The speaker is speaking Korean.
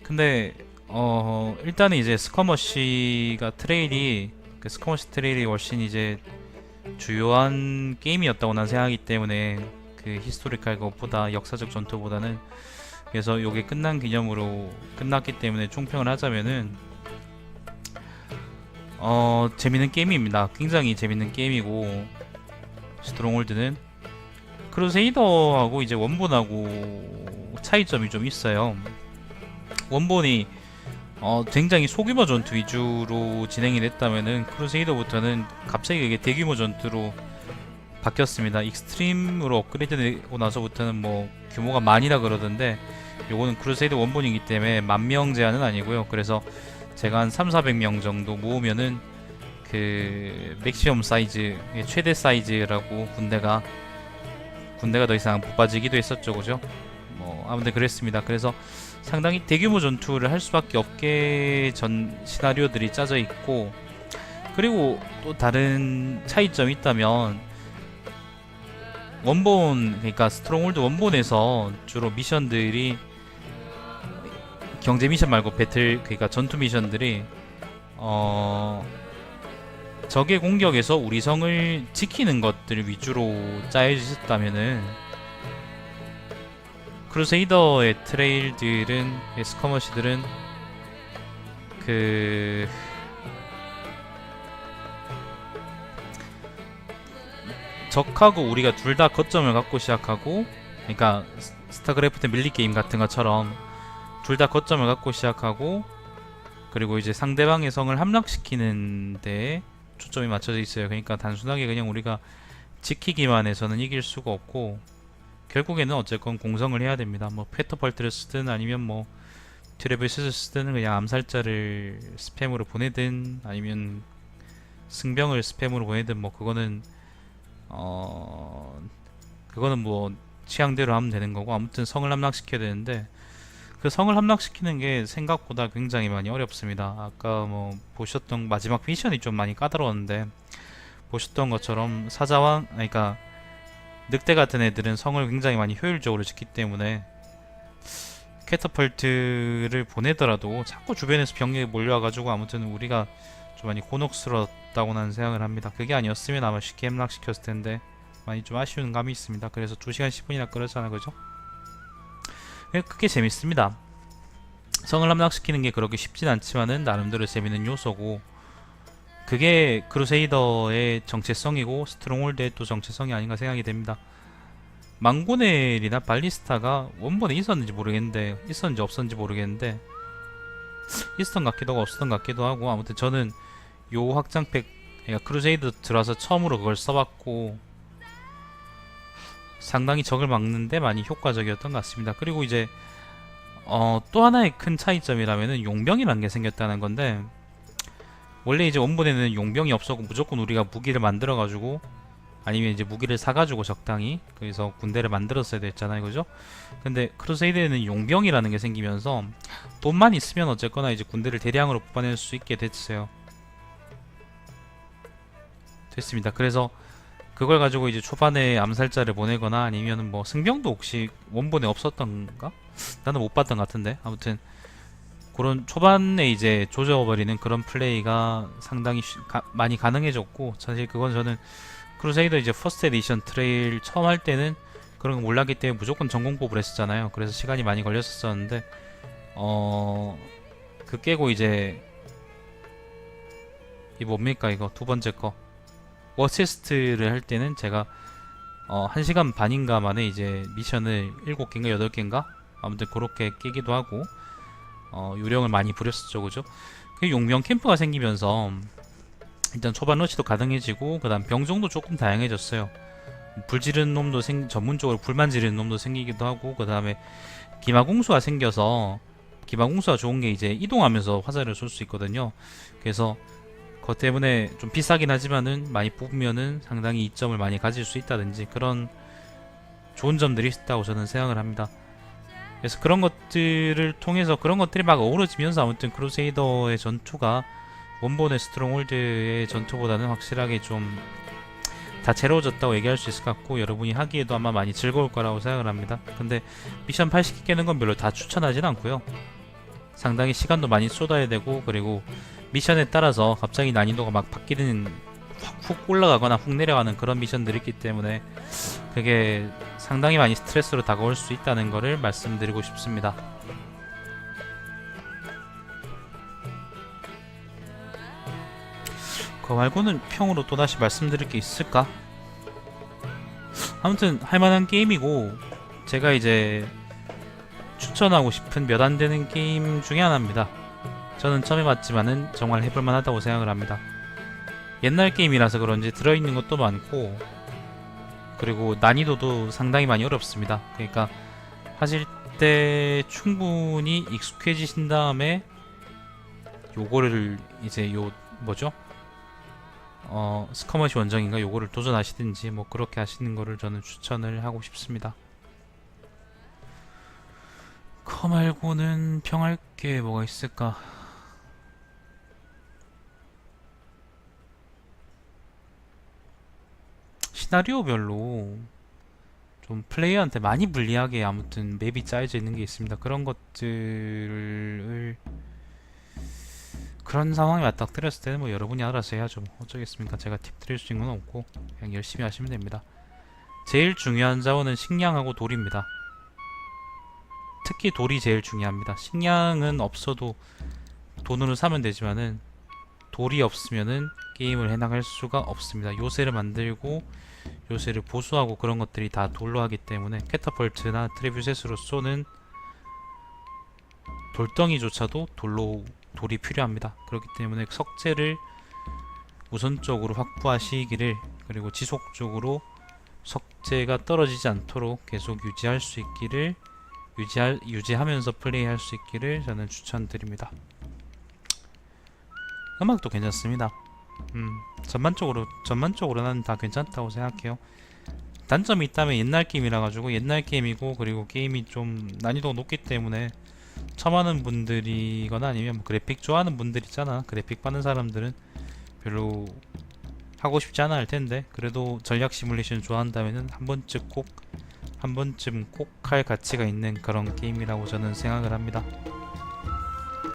근데 일단은 이제 스커머시가 트레일이 그 스커머시 트레일이 훨씬 이제 주요한 게임이었다고 난 생각하기 때문에 그 히스토리칼 것보다 역사적 전투보다는 그래서 요게 끝난 기념으로 끝났기 때문에 총평을 하자면은 재밌는 게임입니다. 굉장히 재밌는 게임이고 스트롱홀드는 크루세이더하고 이제 원본하고 차이점이 좀 있어요. 원본이 굉장히 소규모 전투 위주로 진행이 됐다면은 크루세이더부터는 갑자기 이게 대규모 전투로 바뀌었습니다. 익스트림으로 업그레이드되고 나서부터는 뭐 규모가 만이라 그러던데 요거는 크루세이더 원본이기 때문에 10,000명 제한은 아니고요. 그래서 제가 한 3,400명 정도 모으면은 그 맥시멈 사이즈, 최대 사이즈라고 군대가 더 이상 못 빠지기도 했었죠, 그죠? 뭐 아무튼 그랬습니다. 그래서 상당히 대규모 전투를 할 수밖에 없게 전 시나리오들이 짜져 있고, 그리고 또 다른 차이점이 있다면 원본, 그러니까 스트롱홀드 원본에서 주로 미션들이 경제 미션 말고 배틀, 그러니까 전투 미션들이 적의 공격에서 우리 성을 지키는 것들 위주로 짜여져 있었다면은 크루세이더의 트레일들은, 스커머시들은 그 적하고 우리가 둘 다 거점을 갖고 시작하고, 그러니까 스타크래프트 밀리 게임 같은 것처럼 둘 다 거점을 갖고 시작하고, 그리고 이제 상대방의 성을 함락시키는 데 초점이 맞춰져 있어요. 그러니까 단순하게 그냥 우리가 지키기만 해서는 이길 수가 없고, 결국에는 어쨌건 공성을 해야 됩니다. 뭐 페터펄트를 쓰든 아니면 뭐 트레베스를 쓰든 그냥 암살자를 스팸으로 보내든 아니면 승병을 스팸으로 보내든 뭐 그거는 뭐 취향대로 하면 되는 거고, 아무튼 성을 함락시켜야 되는데 그 성을 함락시키는 게 생각보다 굉장히 많이 어렵습니다. 아까 뭐 보셨던 마지막 미션이 좀 많이 까다로웠는데, 보셨던 것처럼 사자왕, 그러니까 늑대 같은 애들은 성을 굉장히 많이 효율적으로 짓기 때문에 캐터펄트를 보내더라도 자꾸 주변에서 병력이 몰려와가지고 아무튼 우리가 좀 많이 곤혹스러웠다고 나는 생각을 합니다. 그게 아니었으면 아마 쉽게 함락시켰을 텐데 많이 좀 아쉬운 감이 있습니다. 그래서 2시간 10분이나 끌었잖아, 그죠? 그게 재밌습니다. 성을 함락시키는 게 그렇게 쉽진 않지만은 나름대로 재밌는 요소고, 그게 크루세이더의 정체성이고 스트롱홀드의 또 정체성이 아닌가 생각이 됩니다. 망고넬이나 발리스타가 원본에 있었는지 모르겠는데, 있었는지 없었는지 모르겠는데 있었던 것 같기도 하고 없었던 것 같기도 하고, 아무튼 저는 요 확장팩, 그러니까 크루세이더 들어와서 처음으로 그걸 써봤고 상당히 적을 막는데 많이 효과적이었던 것 같습니다. 그리고 이제 또 하나의 큰 차이점이라면은 용병이라는 게 생겼다는 건데, 원래 이제 원본에는 용병이 없었고 무조건 우리가 무기를 만들어 가지고 아니면 이제 무기를 사가지고 적당히 그래서 군대를 만들었어야 됐잖아요, 그죠? 근데 크루세이드에는 용병이라는 게 생기면서 돈만 있으면 어쨌거나 이제 군대를 대량으로 뽑아낼 수 있게 됐습니다. 그래서 그걸 가지고 이제 초반에 암살자를 보내거나 아니면 뭐 승병도 혹시 원본에 없었던가? 나는 못 봤던 것 같은데, 아무튼 그런 초반에 이제 조져버리는 그런 플레이가 상당히 많이 가능해졌고, 사실 그건 저는 크루세이더 이제 퍼스트 에디션 트레일 처음 할 때는 그런 거 몰랐기 때문에 무조건 전공법을 했었잖아요. 그래서 시간이 많이 걸렸었는데 그 깨고 이제 이 뭡니까 이거 두 번째 거 워체스트를 할 때는 제가 1시간 반인가 만에 이제 미션을 7개인가 8개인가 아무튼 그렇게 깨기도 하고 요령을 많이 부렸었죠, 그죠? 그 용병 캠프가 생기면서 일단 초반 러시도 가능해지고, 그 다음 병종도 조금 다양해졌어요. 불 지르는 놈도 전문적으로 불만 지르는 놈도 생기기도 하고, 그 다음에 기마공수가 생겨서, 기마공수가 좋은 게 이제 이동하면서 화살을 쏠 수 있거든요. 그래서 그것 때문에 좀 비싸긴 하지만은 많이 뽑으면은 상당히 이점을 많이 가질 수 있다든지 그런 좋은 점들이 있다고 저는 생각을 합니다. 그래서 그런 것들을 통해서 그런 것들이 막 어우러지면서 아무튼 크루세이더의 전투가 원본의 스트롱홀드의 전투보다는 확실하게 좀 다채로워졌다고 얘기할 수 있을 것 같고, 여러분이 하기에도 아마 많이 즐거울 거라고 생각을 합니다. 근데 미션 80개 깨는 건 별로 다 추천하진 않고요. 상당히 시간도 많이 쏟아야 되고, 그리고 미션에 따라서 갑자기 난이도가 막 바뀌는, 훅 올라가거나 훅 내려가는 그런 미션들이 있기 때문에 그게 상당히 많이 스트레스로 다가올 수 있다는 거를 말씀드리고 싶습니다. 그거 말고는 평으로 또다시 말씀드릴 게 있을까? 아무튼 할만한 게임이고, 제가 이제 추천하고 싶은 몇 안 되는 게임 중에 하나입니다. 저는 처음 해봤지만은 정말 해볼만 하다고 생각을 합니다. 옛날 게임이라서 그런지 들어있는 것도 많고, 그리고 난이도도 상당히 많이 어렵습니다. 그러니까 하실 때 충분히 익숙해지신 다음에 요거를 이제 요 뭐죠? 스커머시 원정인가 요거를 도전하시든지 뭐 그렇게 하시는 거를 저는 추천을 하고 싶습니다. 그거 말고는 평할 게 뭐가 있을까? 시나리오별로 좀 플레이어한테 많이 불리하게 아무튼 맵이 짜여져 있는 게 있습니다. 그런 것들을 그런 상황이 맞닥뜨렸을 때는 뭐 여러분이 알아서 해야죠. 뭐 어쩌겠습니까? 제가 팁 드릴 수 있는 건 없고 그냥 열심히 하시면 됩니다. 제일 중요한 자원은 식량하고 돌입니다. 특히 돌이 제일 중요합니다. 식량은 없어도 돈으로 사면 되지만은 돌이 없으면은 게임을 해나갈 수가 없습니다. 요새를 만들고 요새를 보수하고 그런 것들이 다 돌로 하기 때문에 캐터펄트나 트레뷰셋으로 쏘는 돌덩이조차도 돌이 필요합니다. 그렇기 때문에 석재를 우선적으로 확보하시기를, 그리고 지속적으로 석재가 떨어지지 않도록 계속 유지할 수 있기를, 유지하면서 플레이할 수 있기를 저는 추천드립니다. 음악도 괜찮습니다. 전반적으로 나는 다 괜찮다고 생각해요. 단점이 있다면 옛날 게임이라 가지고, 옛날 게임이고 그리고 게임이 좀 난이도가 높기 때문에 처음 하는 분들이거나 아니면 뭐 그래픽 좋아하는 분들 있잖아. 그래픽 받는 사람들은 별로 하고 싶지 않아 할 텐데, 그래도 전략 시뮬레이션 좋아한다면은 한 번쯤 꼭 할 가치가 있는 그런 게임이라고 저는 생각을 합니다.